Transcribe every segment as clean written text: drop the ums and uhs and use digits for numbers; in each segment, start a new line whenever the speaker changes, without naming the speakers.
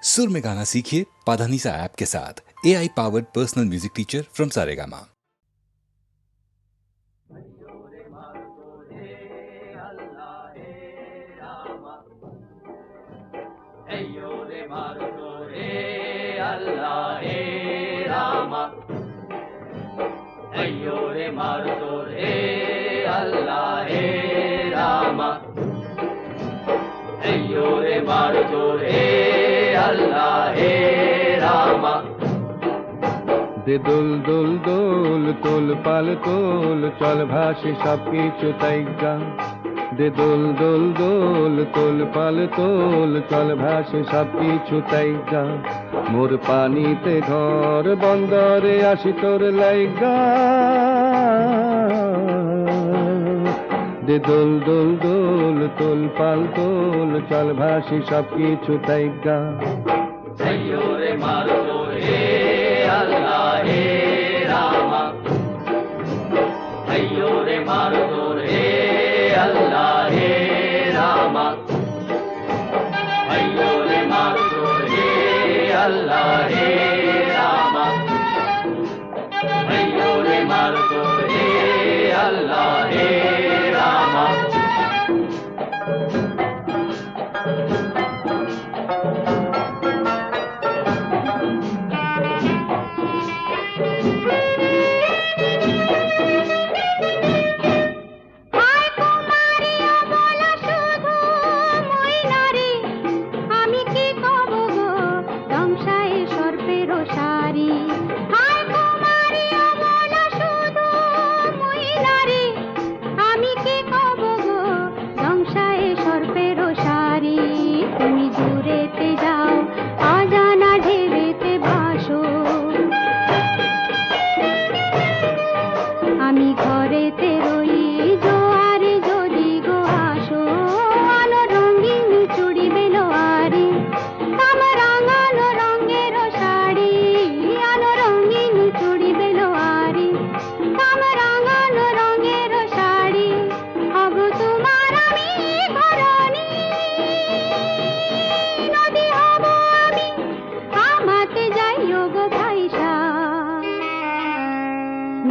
सुर में गाना सीखिए पाधानीसा ऐप के साथ। AI powered personal music teacher from Saregama.
দে দোল দোল দোল তোল পাল তোল চল ভাসে সব কিছু তাইগা। দে দোল দোল দোল তোল পাল তোল চল ভাসে সব কিছু তাইগা। মোর পানিতে ঘর বন্দরে আসি তোর লাইগা। দে দোল দোল দোল তোল পাল তোল চল ভাসে সব কিছু তাইগা।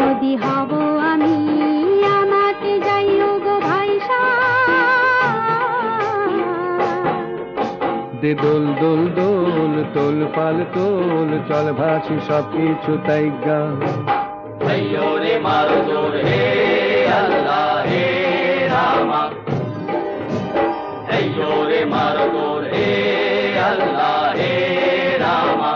নদী হব আমি আমাতে যাইও গো ভাইসা।
দে দোল দোল দোল তোল পাল তোল চল ভাসি সব কিছু তাইগা।
রে মারো তোর হে আল্লাহ হে রামা। রে মারো তোর হে আল্লাহ হে রামা।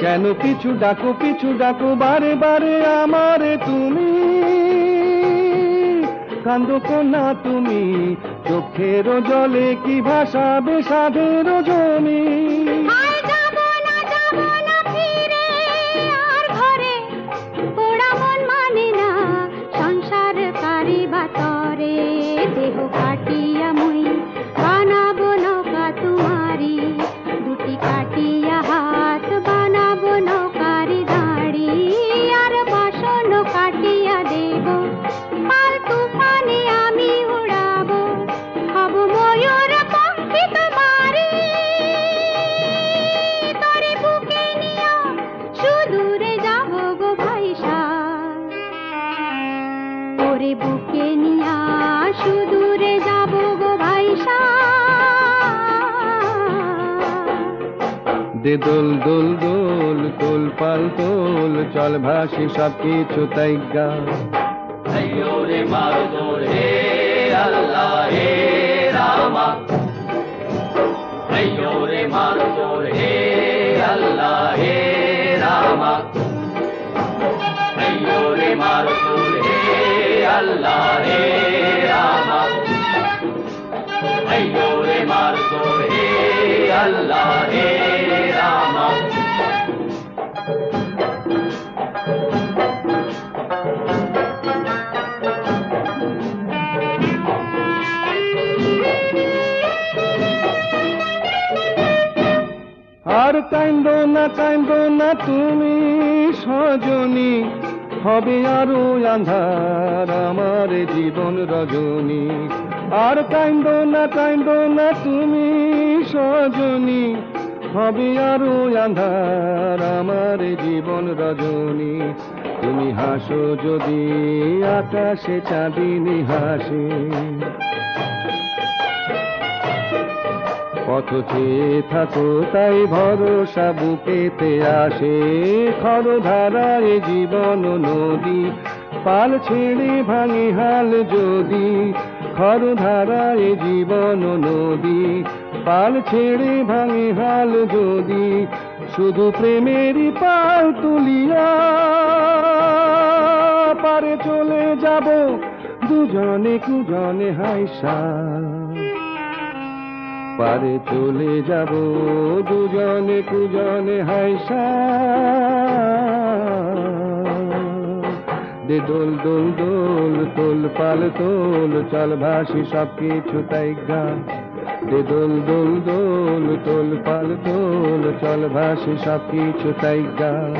কেন পিছু ডাকো বারে বারে আমারে তুমি। কান্দো কন্যা তুমি চোখের জলে কি ভাসাবে সাধের জমি।
সংসার কারি বাতরে দেহ কাটিয়া মুই বানাবো নৌকা তোমারি। দুটি কাটিয়া হাত বানাবো নৌকারি দাঁড়ি। আর বাসন কাটিয়া দেব পাল তুফানে আমি উড়াবো। হব ময়ূর পঙ্খী তোমারি। তোরে বুকে নিয়া সুদূরে যাব গো ভাইসা। তোরে বুকে নিয়া সুদূরে যাব গো ভাইসা।
দে দোল দোল দোল তোল পাল তোল চল ভাসি সব কিছু তাইগা।
রে মারো তোর হে আল্লাহ হে রামা। রে মারো তোর হে আল্লাহ হে রামা। রে মারো তোর হে Allah, He Rama. Ayyo re margo, He Allah, He Rama.
আর কান্দো না তুমি সজনী, হবে আরো আন্ধার আমার জীবন রজনী। আর কান্দো না তুমি সজনী, হবে আরো আন্ধার আমার জীবন রজনী। তুমি হাসো যদি আকাশে চাঁদিনী হাসে, পথ চেয়ে থাকো তাই ভরসা বুকেতে আসে। খরধারায় জীবন নদী, পাল ছেড়ে ভাঙে হাল যদি। খরধারায় জীবন নদী, পাল ছেড়ে ভাঙে হাল যদি। শুধু প্রেমেরই পাল তুলিয়া পারে চলে যাব দুজনে কুজনে হাইসা। পারে চলে যাব দুজনে কুজনে হাইসা। দে দোল দোল দোল তোল পাল তোল, চল ভাসি সব কিছু তাই গান। দে দোল দোল দোল তোল পাল তোল, চল ভাসি সব কিছু তাই গান।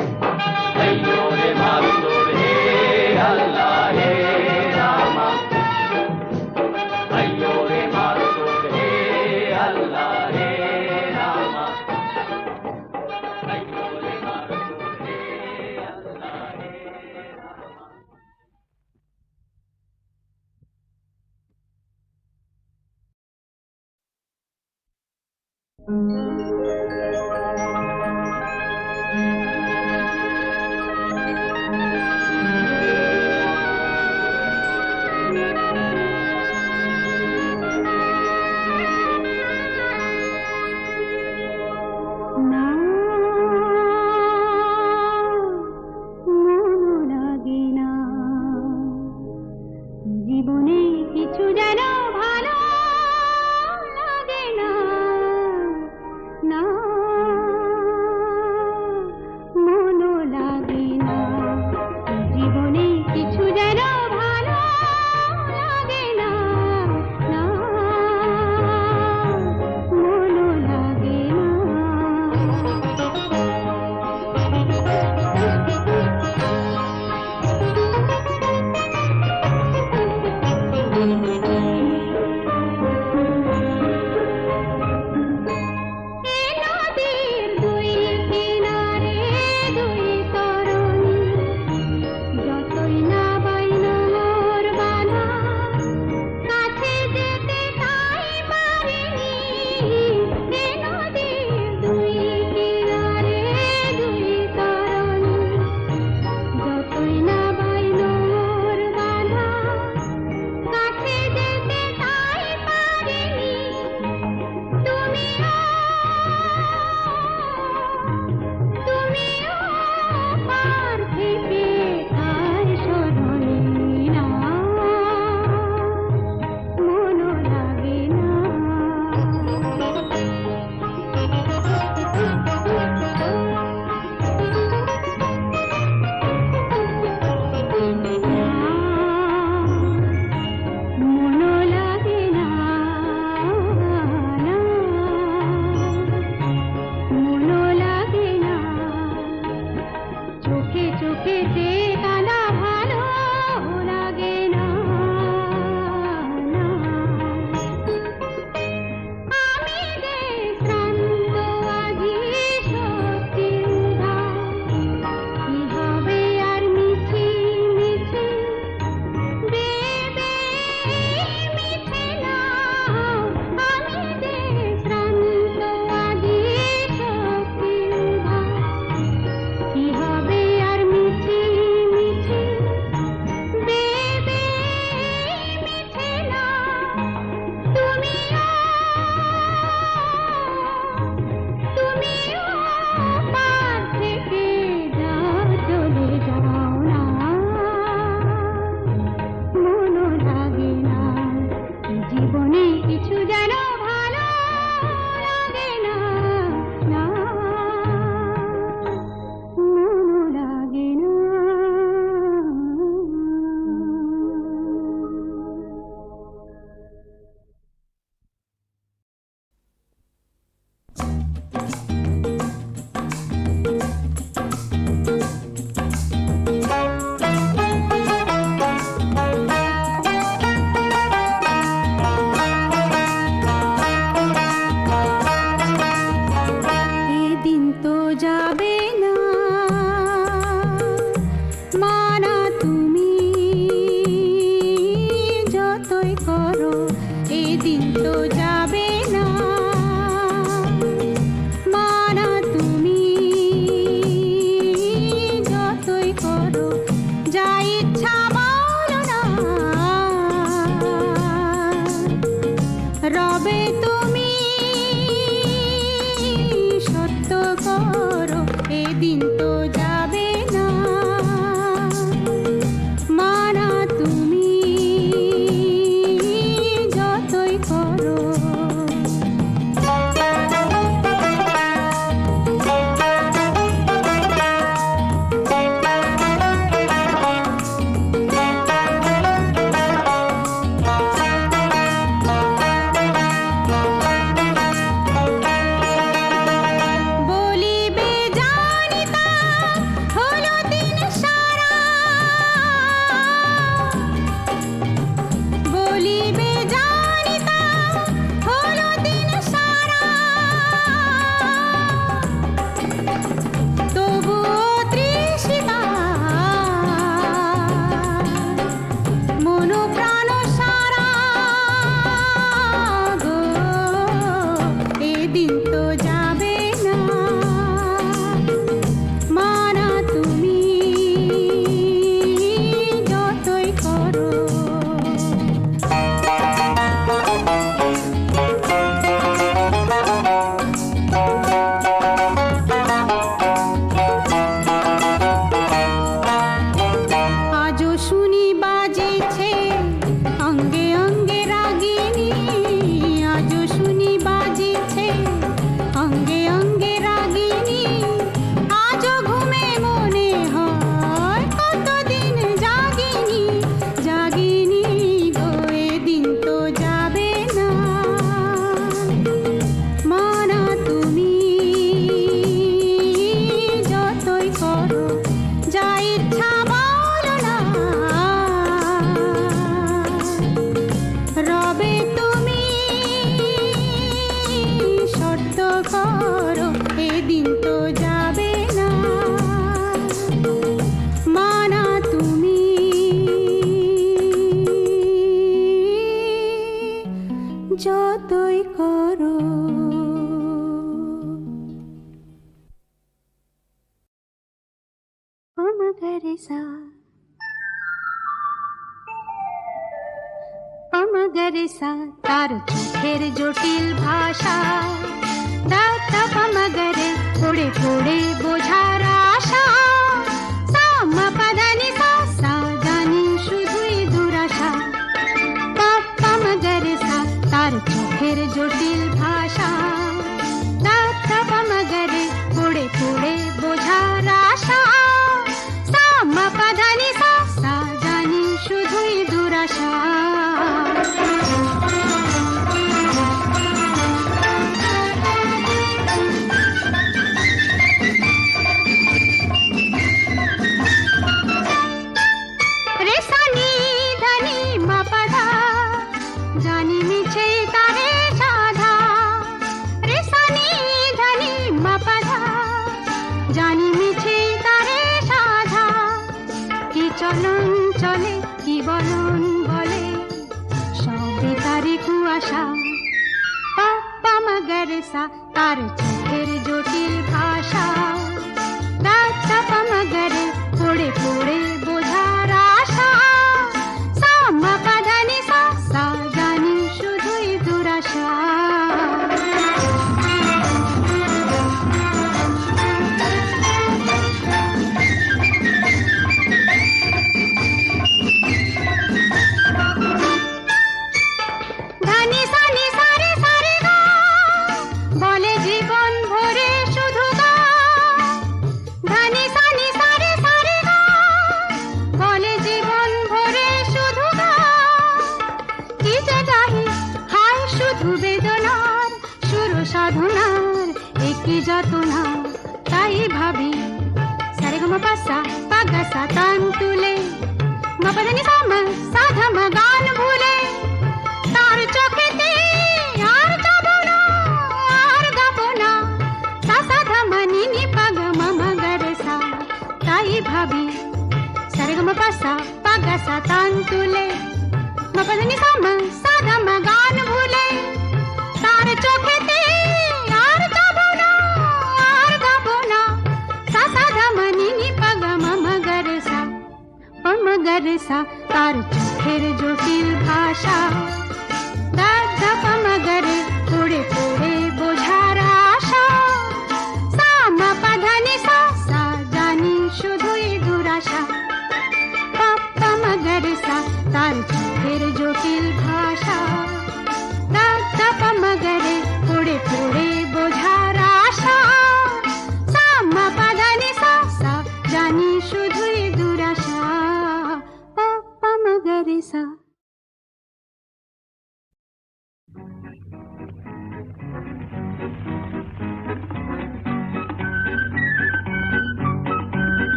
Ayyo re margo, He Allah, He Rama. Ayyo re margo, He Allah, He Rama. Ayyo re margo, He Allah, He Rama.
না মন লাগে না, জীবনে কিছু যেন ভালো লাগে না। মগরেসা তার চোখের জটিল ভাষা, দা তা পা মগরে পড়ে পড়ে বোঝার আশা, সা মা পা ধা নি সা সা জানি শুধুই দুরাশা, পা পা মগরেসা তার চোখের জটিল ভাষা, দা তা পা মগরে পড়ে পড়ে বোঝার আশা, সা মা পা ধা নি সা সা জানি শুধুই দুরাশা। চলন চলে কি বলন বলে সবে তারে কুয়াশা, পা পা মগরেসা তার চোখের জটিল ভাষা, দা তা পা মগরে পড়ে পড়ে বোঝার আশা, সা মা পা ধা নি সা সা জানি শুধুই দুরাশা। সাধনার একই যাতনা তাই ভাবি, সারে গা মা পা সা পা গা সা তান তুলে, মা পা ধা নি সা মা সা ধা মা গান ভুলে, তার চোখেতে আর যাবো না আর গাবো না, সা সা ধা মা নি নি পা গা মা মা গা রে সা, তাই ভাবি সারে গা মা পা সা পা গা সা তান তুলে, মা পা ধা নি সা মা সা ধা মা গান ভুলে, তার চোখেতে আর যাবো না আর গাবো না, সা সা ধা মা নি নি পা গা মা মা গা রে সা, পা মা গা রে সা তার চোখের জটিল ভাষা, দা ধা পা মগরে পড়ে পড়ে বোঝার আশা, সা মা পা ধা নি সা সা জানি শুধুই দুরাশা, পা পা মগরে সা তার চোখের জটিল ভাষা, দা ধা পা মগরে পড়ে পড়ে বোঝার আশা, সা মা পা ধা নি সা সা জানি শুধুই দুরাশা, পা পা মগরে সা।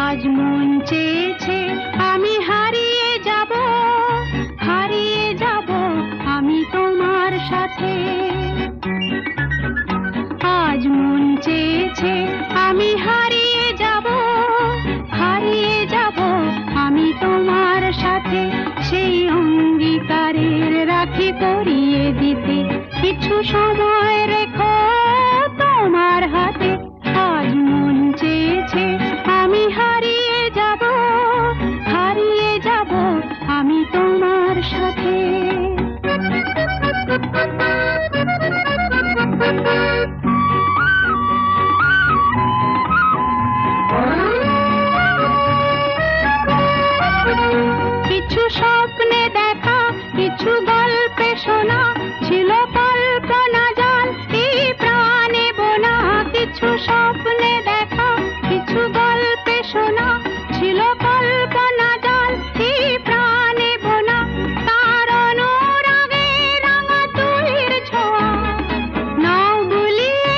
আজ মন চেয়েছে আমি হারিয়ে যাব আমি তোমার সাথে, আজ মন চেয়েছে আমি হারিয়ে যাব আমি তোমার সাথে, সেই অঙ্গীকারের রাখি পরিয়ে দিতে কিছু সময় রেখো তোমার হাতে, আজ মন চেয়েছে আমি হারিয়ে যাব আমি তোমার সাথে। কিছু স্বপ্নে দেখা কিছু গল্পে শোনা ছিল কল্পনা জাল এই প্রাণে বোনা, কিছু স্বপ্নে দেখা কিছু গল্পে শোনা ছিল কল্পনা জাল এই প্রাণে বোনা, তার অনুরাগে রাঙা তুলির ছোঁয়া নাও বুলিয়ে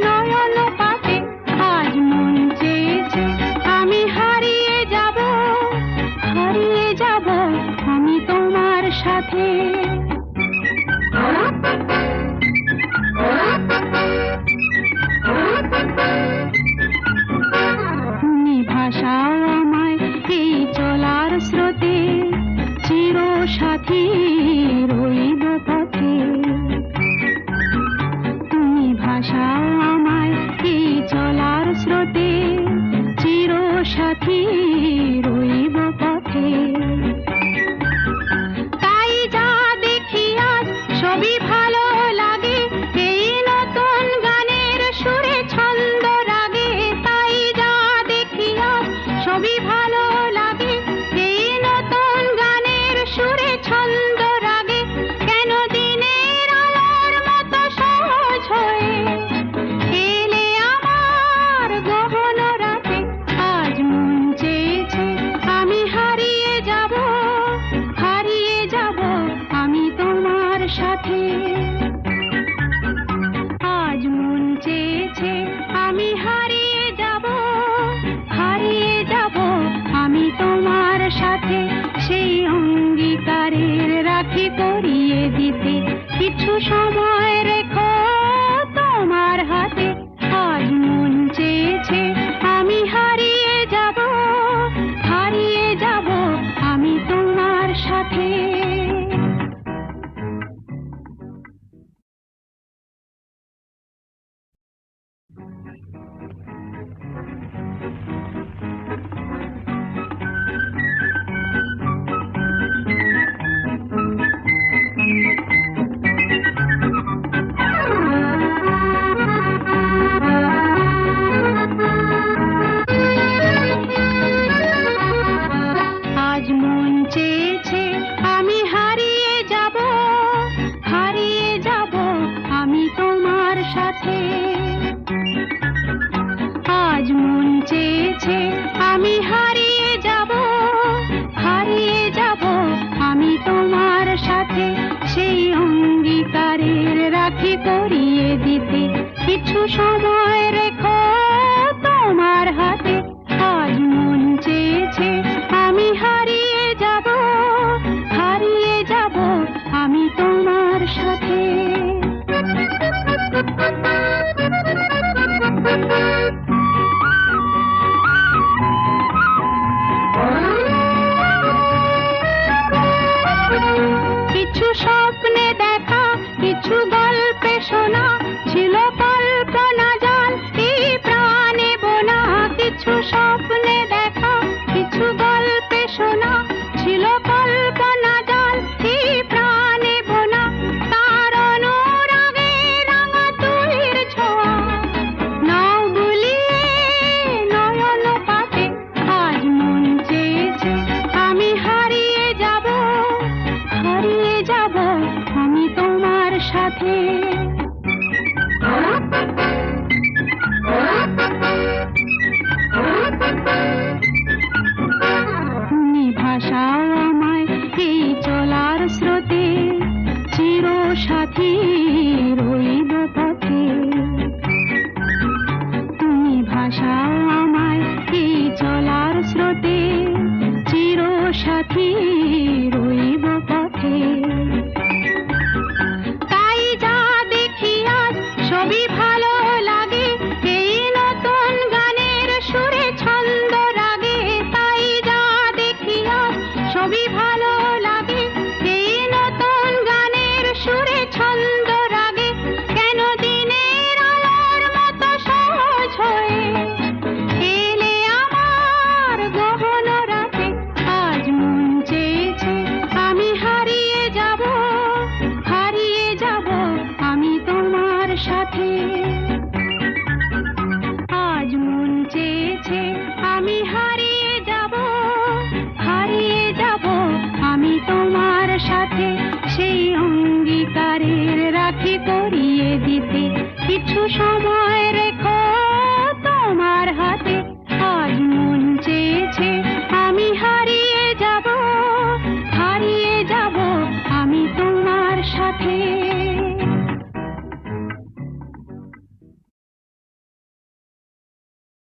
নয়ন পাতে, আজ মন চেয়েছে আমি হারিয়ে যাব আমি তোমার সাথে। তুমি ভাষাও আমায় এই চলার স্রোতে, চির সাথী রইব পথে। রাখি পরিয়ে দিতে কিছু সময় রেখো তোমার হাতে। আজ মন চেয়েছে আমি হারিয়ে যাব, হারিয়ে যাব আমি তোমার সাথে। আজ মন চেয়েছে আমি হারিয়ে যাব, হারিয়ে যাব আমি তোমার সাথে। আজ মন চেয়েছে আমি হারিয়ে যাব, হারিয়ে যাব আমি তোমার সাথে। সেই অঙ্গীকারের রাখি পরিয়ে দিতে কিছু সময় রেখো তোমার হাতে। আজ মন চেয়েছে আমি হারিয়ে যাব, হারিয়ে যাব আমি তোমার সাথে। কিছু স্বপ্নে দেখা, কিছু গল্পে শোনা, ছিল কল্পনা জাল এই প্রাণে বোনা। কিছু স্বপ্নে দেখা, কিছু গল্পে শোনা, ছিল কল্পনা জাল এই প্রাণে বোনা। তার অনুরাগে রাঙা তুলির ছোঁয়া নাও বুলিয়ে নয়ন পাতে। আজ মন চেয়েছে আমি হারিয়ে যাব, হারিয়ে যাব আমি তোমার সাথে। তুমি ভাসাও আমায় এই চলার স্রোতে, চির সাথী রইব পথে। তুমি ভাসাও আমায় এই চলার স্রোতে, চির সাথী রইব পথে। তাই যা দেখি আজ সবই ভালো লাগে, এই নতুন গানের সুরে ছন্দ রাগে। তাই যা দেখি আজ সবই ভালো লাগে, এই নতুন গানের সুরে ছন্দ রাগে। কেন দিনের আলোর মতো সহজ হয়ে এলে আমার গহন রাতে। আজ মন চেয়েছে আমি হারিয়ে যাব, হারিয়ে যাব আমি তোমার সাথে। আজ মন চেয়েছে আমি হারিয়ে যাব, হারিয়ে যাব আমি তোমার সাথে। সেই অঙ্গীকারের রাখি পরিয়ে দিতে কিছু সময়